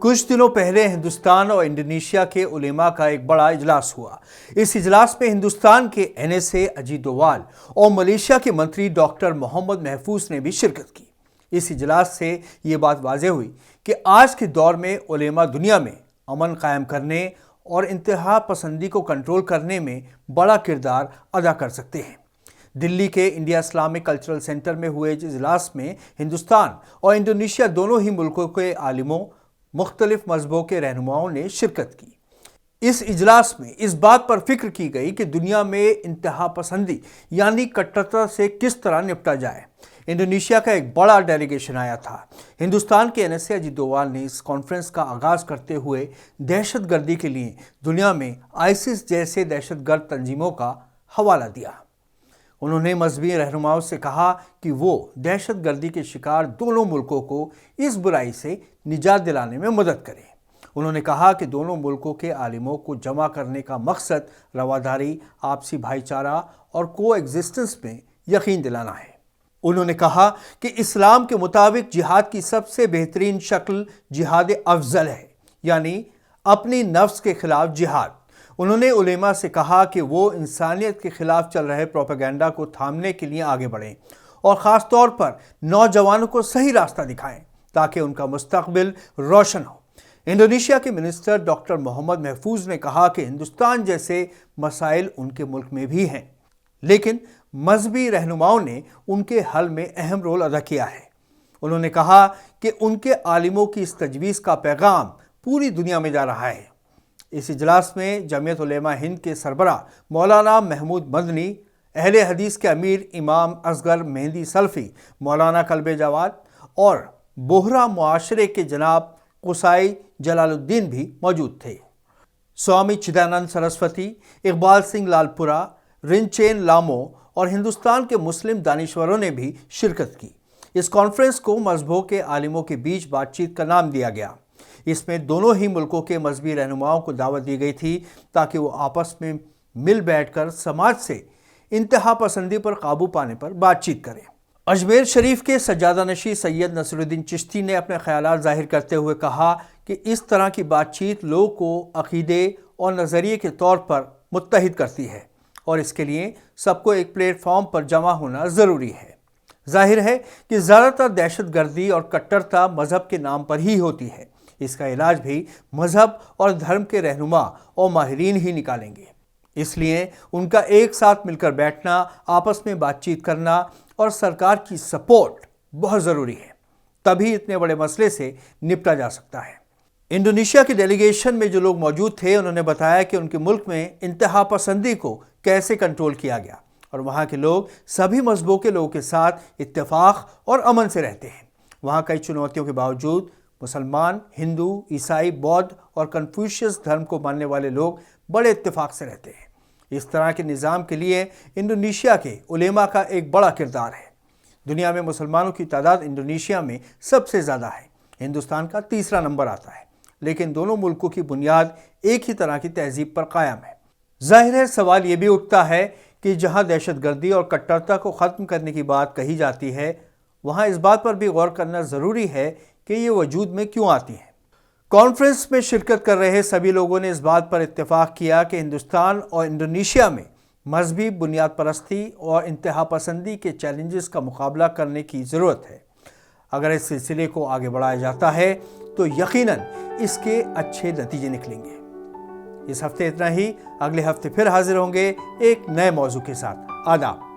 कुछ दिनों पहले हिंदुस्तान और इंडोनेशिया के उलेमा का एक बड़ा इजलास हुआ। इस इजलास में हिंदुस्तान के NSA अजीत डोवाल और मलेशिया के मंत्री डॉक्टर मोहम्मद महफूज ने भी शिरकत की। इस इजलास से ये बात वाज़ेह हुई कि आज के दौर में उलेमा दुनिया में अमन कायम करने और इंतहा पसंदी को कंट्रोल करने में बड़ा किरदार अदा कर सकते हैं। दिल्ली के इंडिया इस्लामिक कल्चरल सेंटर में हुए इस इजलास में हिंदुस्तान और इंडोनेशिया दोनों ही मुल्कों के आलिमों, मुख्तलिफ मजहबों के रहनुमाओं ने शिरकत की। इस इजलास में इस बात पर फिक्र की गई कि दुनिया में इंतहा पसंदी यानी कट्टरता से किस तरह निपटा जाए। इंडोनेशिया का एक बड़ा डेलीगेशन आया था। हिंदुस्तान के NSA अजीत डोवाल ने इस कॉन्फ्रेंस का आगाज़ करते हुए दहशतगर्दी के लिए दुनिया में ISIS जैसे दहशतगर्द तंजीमों का हवाला दिया। उन्होंने मजहबी रहनुमाओं से कहा कि वो दहशतगर्दी के शिकार दोनों मुल्कों को इस बुराई से निजात दिलाने में मदद करें। उन्होंने कहा कि दोनों मुल्कों के आलिमों को जमा करने का मकसद रवादारी, आपसी भाईचारा और को एग्जिस्टेंस में यकीन दिलाना है। उन्होंने कहा कि इस्लाम के मुताबिक जिहाद की सबसे बेहतरीन शक्ल जिहाद अफजल है, यानी अपनी नफ्स के खिलाफ जिहाद। उन्होंने उलेमा से कहा कि वो इंसानियत के खिलाफ चल रहे प्रोपेगेंडा को थामने के लिए आगे बढ़ें और ख़ास तौर पर नौजवानों को सही रास्ता दिखाएं ताकि उनका मुस्तकबिल रोशन हो। इंडोनेशिया के मिनिस्टर डॉक्टर मोहम्मद महफूज ने कहा कि हिंदुस्तान जैसे मसाइल उनके मुल्क में भी हैं, लेकिन मजहबी रहनुमाओं ने उनके हल में अहम रोल अदा किया है। उन्होंने कहा कि उनके आलिमों की इस तजवीज़ का पैगाम पूरी दुनिया में जा रहा है। इस इजलास में जमीयत उलेमा हिंद के सरबराह मौलाना महमूद मदनी, अहले हदीस के अमीर इमाम असगर मेहंदी सल्फी, मौलाना कल्बे जवाद और बोहरा मुआशरे के जनाब कुसाई जलालुद्दीन भी मौजूद थे। स्वामी चिदानंद सरस्वती, इकबाल सिंह लालपुरा, रिनचेन लामो और हिंदुस्तान के मुस्लिम दानिश्वरों ने भी शिरकत की। इस कॉन्फ्रेंस को मजहबों के आलिमों के बीच बातचीत का नाम दिया गया। इसमें दोनों ही मुल्कों के मजहबी रहनुमाओं को दावत दी गई थी ताकि वो आपस में मिल बैठकर समाज से इंतहा पसंदी पर काबू पाने पर बातचीत करें। अजमेर शरीफ के सज्जादा नशी सैयद नसरुद्दीन चिश्ती ने अपने ख्यालात जाहिर करते हुए कहा कि इस तरह की बातचीत लोगों को अकीदे और नज़रिए के तौर पर मुत्तहिद करती है और इसके लिए सबको एक प्लेटफॉर्म पर जमा होना ज़रूरी है। जाहिर है कि ज़्यादातर दहशतगर्दी और कट्टरता मज़हब के नाम पर ही होती है। इसका इलाज भी मज़हब और धर्म के रहनुमा और माहिरीन ही निकालेंगे। इसलिए उनका एक साथ मिलकर बैठना, आपस में बातचीत करना और सरकार की सपोर्ट बहुत ज़रूरी है, तभी इतने बड़े मसले से निपटा जा सकता है। इंडोनेशिया के डेलीगेशन में जो लोग मौजूद थे उन्होंने बताया कि उनके मुल्क में इंतहा पसंदी को कैसे कंट्रोल किया गया और वहाँ के लोग सभी मजहबों के लोगों के साथ इत्तेफाक और अमन से रहते हैं। वहाँ कई चुनौतियों के बावजूद मुसलमान, हिंदू, ईसाई, बौद्ध और कन्फ्यूशियस धर्म को मानने वाले लोग बड़े इत्तेफाक से रहते हैं। इस तरह के निज़ाम के लिए इंडोनेशिया के उलेमा का एक बड़ा किरदार है। दुनिया में मुसलमानों की तादाद इंडोनेशिया में सबसे ज़्यादा है, हिंदुस्तान का तीसरा नंबर आता है, लेकिन दोनों मुल्कों की बुनियाद एक ही तरह की तहजीब पर कायम है। जाहिर है सवाल ये भी उठता है कि जहाँ दहशतगर्दी और कट्टरता को ख़त्म करने की बात कही जाती है, वहाँ इस बात पर भी गौर करना ज़रूरी है कि ये वजूद में क्यों आती हैं। कॉन्फ्रेंस में शिरकत कर रहे सभी लोगों ने इस बात पर इत्तेफाक किया कि हिंदुस्तान और इंडोनेशिया में मजहबी बुनियाद परस्ती और इंतहा पसंदी के चैलेंजेस का मुकाबला करने की ज़रूरत है। अगर इस सिलसिले को आगे बढ़ाया जाता है तो यकीनन इसके अच्छे नतीजे निकलेंगे। इस हफ्ते इतना ही। अगले हफ्ते फिर हाजिर होंगे एक नए मौजू के साथ। आदाब।